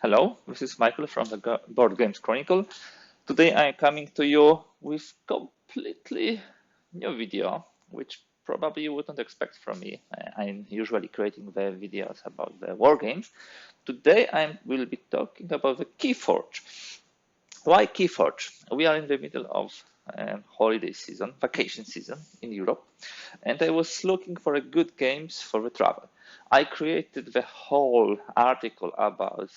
Hello, this is Michael from the Board Games Chronicle. Today I am coming to you with completely new video, which probably you wouldn't expect from me. I'm usually creating the videos about the war games. Today I will be talking about the KeyForge. Why KeyForge? We are in the middle of holiday season, vacation season in Europe, and I was looking for a good games for the travel. I created the whole article about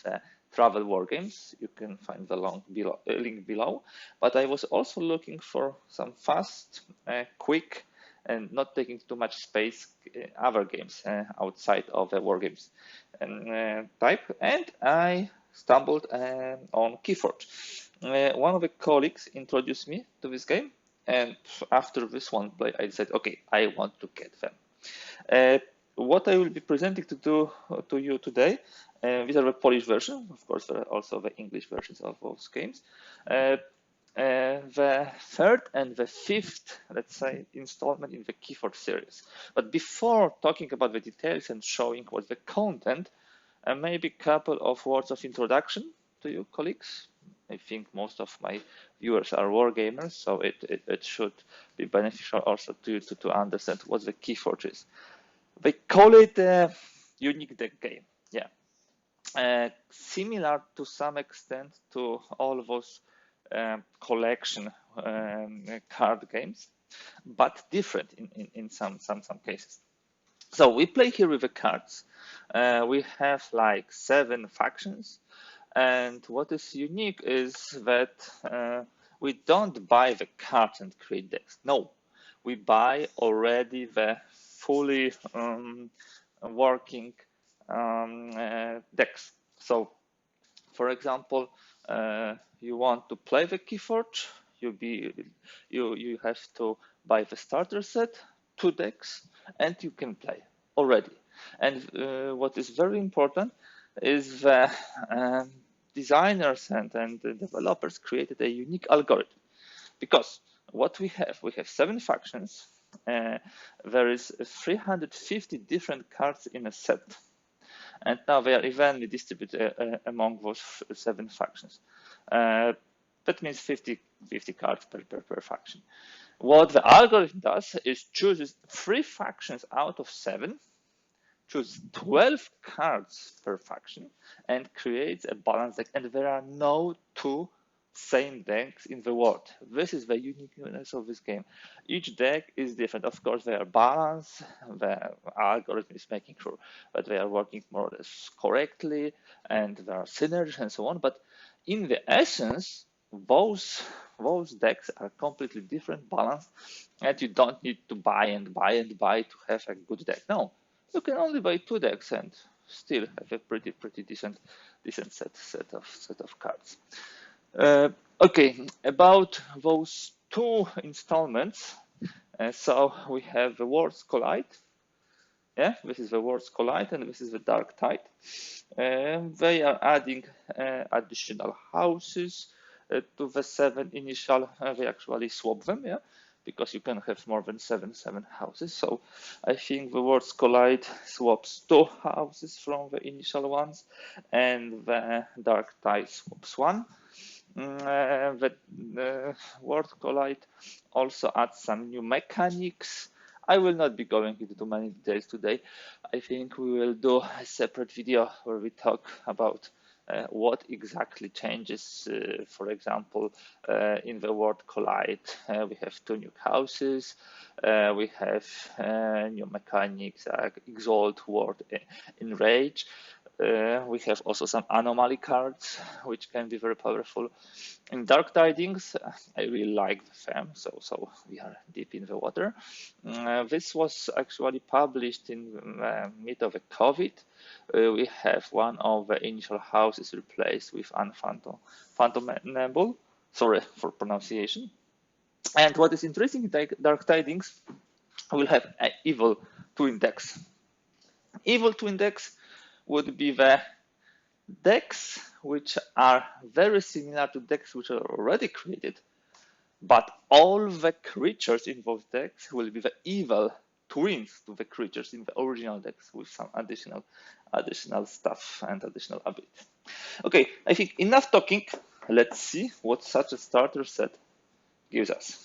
travel war games. You can find the link below. But I was also looking for some fast, quick, and not taking too much space other games outside of the war games type. And I stumbled on KeyForge. One of the colleagues introduced me to this game, and after this one play, I said, okay, I want to get them. What I will be presenting to you today, these are the Polish version. Of course, there are also the English versions of those games. The third and the fifth, let's say, installment in the KeyForge series. But before talking about the details and showing what's the content, maybe a couple of words of introduction to you, colleagues. I think most of my viewers are war gamers, so it should be beneficial also to you to understand what the KeyForge is. They call it a unique deck game. Yeah, similar to some extent to all those collection card games, but different in some cases. So we play here with the cards. We have like 7 factions, and what is unique is that we don't buy the cards and create decks. No, we buy already the fully working decks. So, for example, you want to play the KeyForge, you have to buy the starter set, 2 decks, and you can play already. And what is very important is the designers and the developers created a unique algorithm, because what we have 7 factions. There is 350 different cards in a set, and now they are evenly distributed among those 7 factions. That means 50 cards per faction. What the algorithm does is chooses 3 factions out of 7, choose 12 cards per faction, and creates a balanced deck. And there are no 2 same decks in the world. This is the uniqueness of this game. Each deck is different. Of course, they are balanced. The algorithm is making sure that they are working more or less correctly, and there are synergies and so on. But in the essence, those decks are completely different, balanced, and you don't need to buy and buy to have a good deck. No, you can only buy 2 decks and still have a pretty decent set of cards. Okay, about those 2 installments. So we have the Worlds Collide. Yeah, this is the Worlds Collide, and this is the Dark Tide. They are adding additional houses to the 7 initial. They actually swap them, yeah, because you can have more than 7 houses. So I think the Worlds Collide swaps 2 houses from the initial ones, and the Dark Tide swaps 1. The World Collide also adds some new mechanics. I will not be going into too many details today. I think we will do a separate video where we talk about what exactly changes. For example, in the World Collide, we have 2 new houses. We have new mechanics like Exalt, Ward, Enrage. We have also some anomaly cards, which can be very powerful. In Dark Tidings, I really like the theme, so we are deep in the water. This was actually published in mid of the COVID. We have one of the initial houses replaced with unfathomable. Sorry for pronunciation. And what is interesting in Dark Tidings, we'll have an Evil Twin decks. Evil Twin decks would be the decks which are very similar to decks which are already created, but all the creatures in those decks will be the evil twins to the creatures in the original decks with some additional stuff and additional ability. Okay, I think enough talking. Let's see what such a starter set gives us.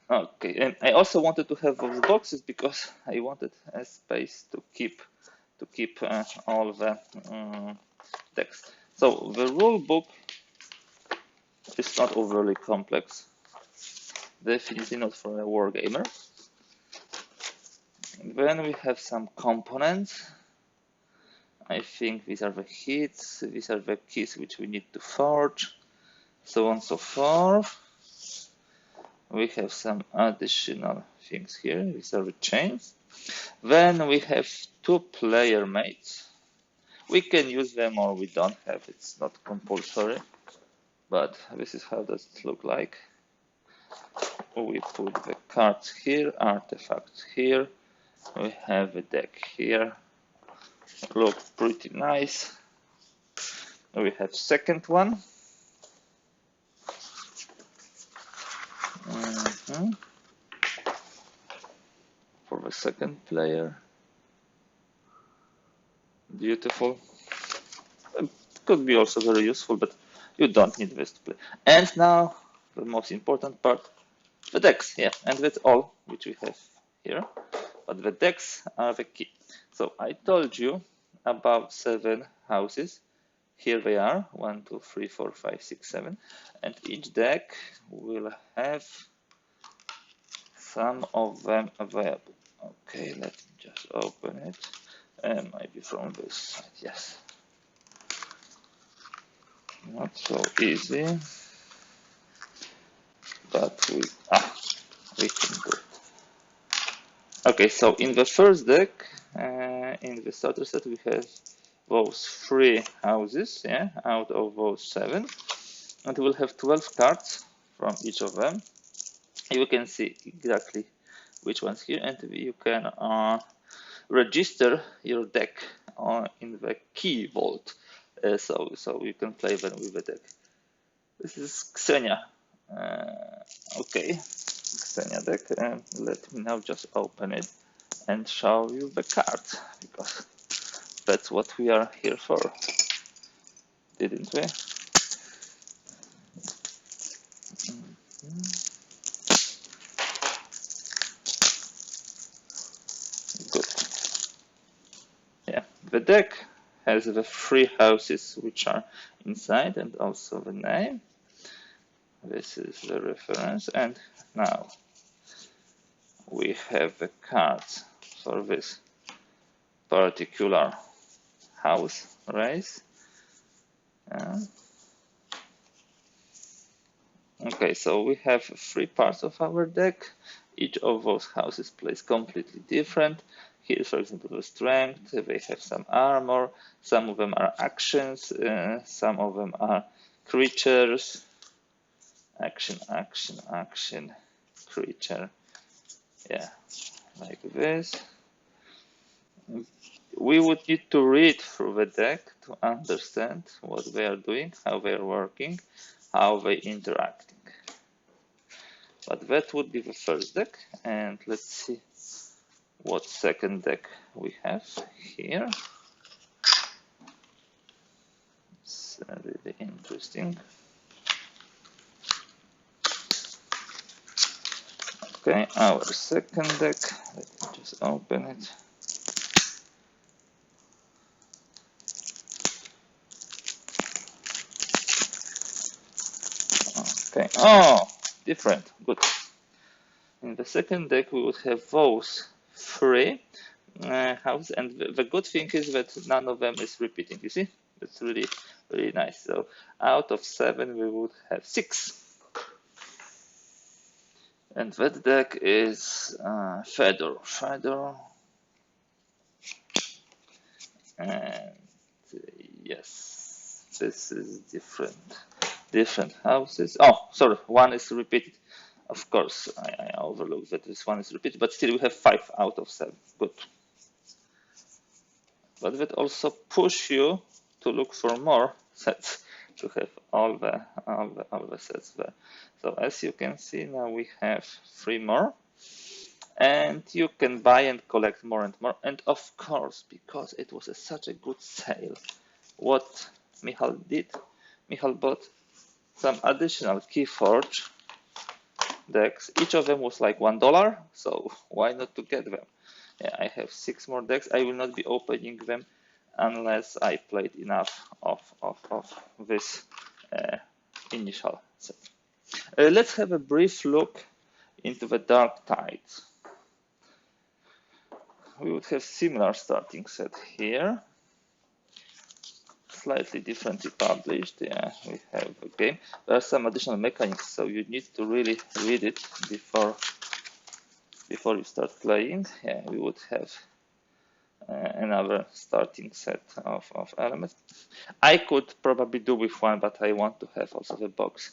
Okay, and I also wanted to have those boxes because I wanted a space to keep all the text. So the rule book is not overly complex, definitely not for a wargamer. Then we have some components. I think these are the hits, these are the keys which we need to forge, so on and so forth. We have some additional things here, these are the chains. Then we have two player mates. We can use them or we don't have, it's not compulsory, but this is how does it look like. We put the cards here, artifacts here, we have a deck here, look pretty nice. We have second one. For the second player, beautiful. It could be also very useful, but you don't need this to play. And now the most important part, the decks. Yeah, and that's all which we have here. But the decks are the key. So I told you about 7 houses. Here they are, 1, 2, 3, 4, 5, 6, 7. And each deck will have some of them available. Okay, let me just open it. And maybe from this side, yes. Not so easy, but we can do it. Okay, so in the first deck, in the starter set, we have those 3 houses, yeah, out of those 7, and we'll have 12 cards from each of them. You can see exactly which ones here, and you can register your deck in the key vault, so you can play them with the deck. This is Xenia. Okay, Xenia deck, and let me now just open it and show you the card, because that's what we are here for, didn't we? Good. Yeah, the deck has the 3 houses which are inside and also the name. This is the reference, and now we have the cards for this particular house race. Okay, so we have 3 parts of our deck. Each of those houses plays completely different. Here, for example, the strength, they have some armor, some of them are actions, some of them are creatures. Action, action, action, creature. Yeah, like this. We would need to read through the deck to understand what they are doing, how they are working, how they interacting. But that would be the first deck, and let's see what second deck we have here. It's really interesting. Okay, our second deck, let me just open it. Okay, oh, different, good. In the second deck, we would have those 3 houses, and the good thing is that none of them is repeating, you see? That's really, really nice. So out of 7, we would have 6. And that deck is Fedor. And yes, this is different houses. Oh, sorry, 1 is repeated. Of course, I overlooked that this 1 is repeated, but still we have 5 out of 7. Good. But that also push you to look for more sets, to have all the sets there. So as you can see, now we have 3 more. and you can buy and collect more and more. And of course, because it was such a good sale, what Michal did, Michal bought some additional KeyForge decks. Each of them was like $1, so why not to get them? Yeah, I have 6 more decks. I will not be opening them unless I played enough of this initial set. Let's have a brief look into the Dark Tides. We would have similar starting set here, slightly differently published. Yeah, we have a game. There are some additional mechanics, so you need to really read it before you start playing. Yeah, we would have another starting set of elements. I could probably do with one, but I want to have also the box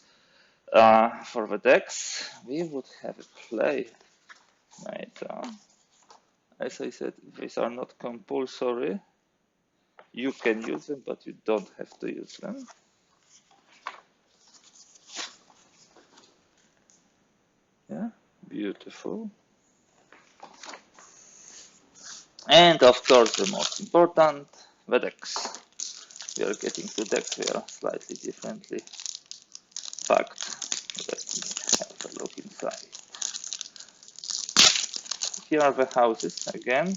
for the decks. We would have a play later. As I said, these are not compulsory. You can use them, but you don't have to use them. Yeah, beautiful. And of course, the most important, the decks. We are getting to decks. We are slightly differently packed. Let me have a look inside. Here are the houses again.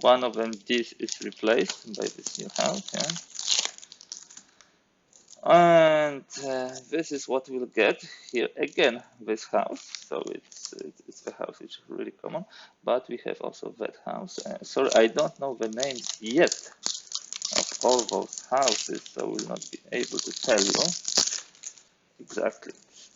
One of them, this is replaced by this new house. Yeah. And this is what we'll get here again, this house. So it's the house which is really common, but we have also that house. Sorry, I don't know the names yet of all those houses, so we'll not be able to tell you exactly.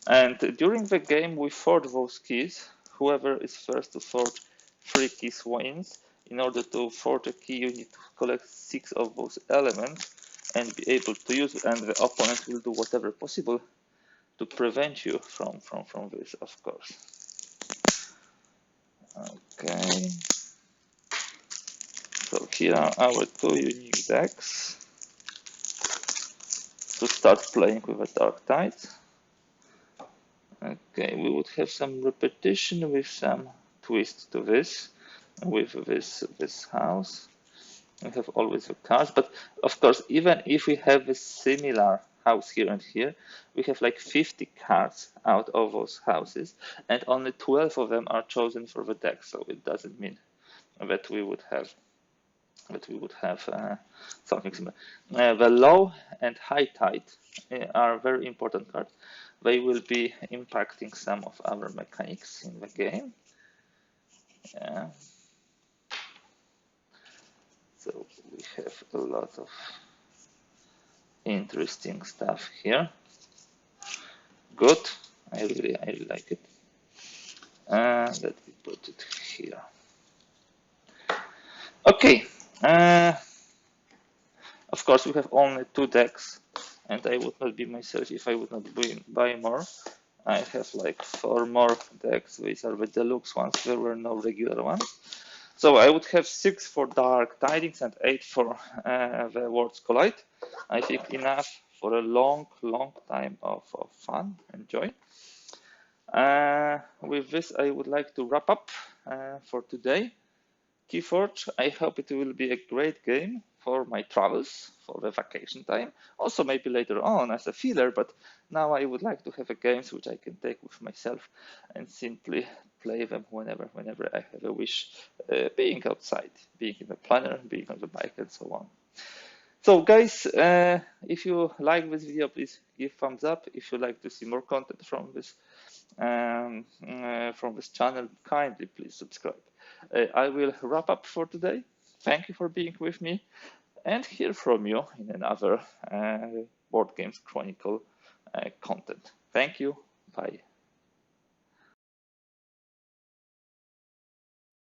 And during the game, we forge those keys. Whoever is first to forge 3 keys wins. In order to forge a key, you need to collect 6 of those elements and be able to use it, and the opponent will do whatever possible to prevent you from this, of course. Okay. So here are our 2 unique decks to start playing with the Dark Tides. Okay, we would have some repetition with some twist to this, with this house. We have always the cards, but of course, even if we have a similar house here and here, we have like 50 cards out of those houses, and only 12 of them are chosen for the deck. So it doesn't mean that we would have something similar. The low and high tide are very important cards. They will be impacting some of our mechanics in the game. Yeah. So we have a lot of interesting stuff here. Good. I really like it. Let me put it here. Okay. Of course, we have only 2 decks, and I would not be myself if I would not buy more. I have like 4 more decks. These are the deluxe ones. There were no regular ones. So I would have 6 for Dark Tidings and 8 for the Worlds Collide. I think enough for a long time of fun and joy. With this, I would like to wrap up for today. KeyForge, I hope it will be a great game for my travels, for the vacation time. Also maybe later on as a filler, but now I would like to have a games which I can take with myself and simply play them whenever I have a wish, being outside, being in the planner, being on the bike, and so on. So guys, if you like this video, please give thumbs up. If you like to see more content from this channel, kindly please subscribe. I will wrap up for today. Thank you for being with me, and hear from you in another Board Games Chronicle content. Thank you. Bye.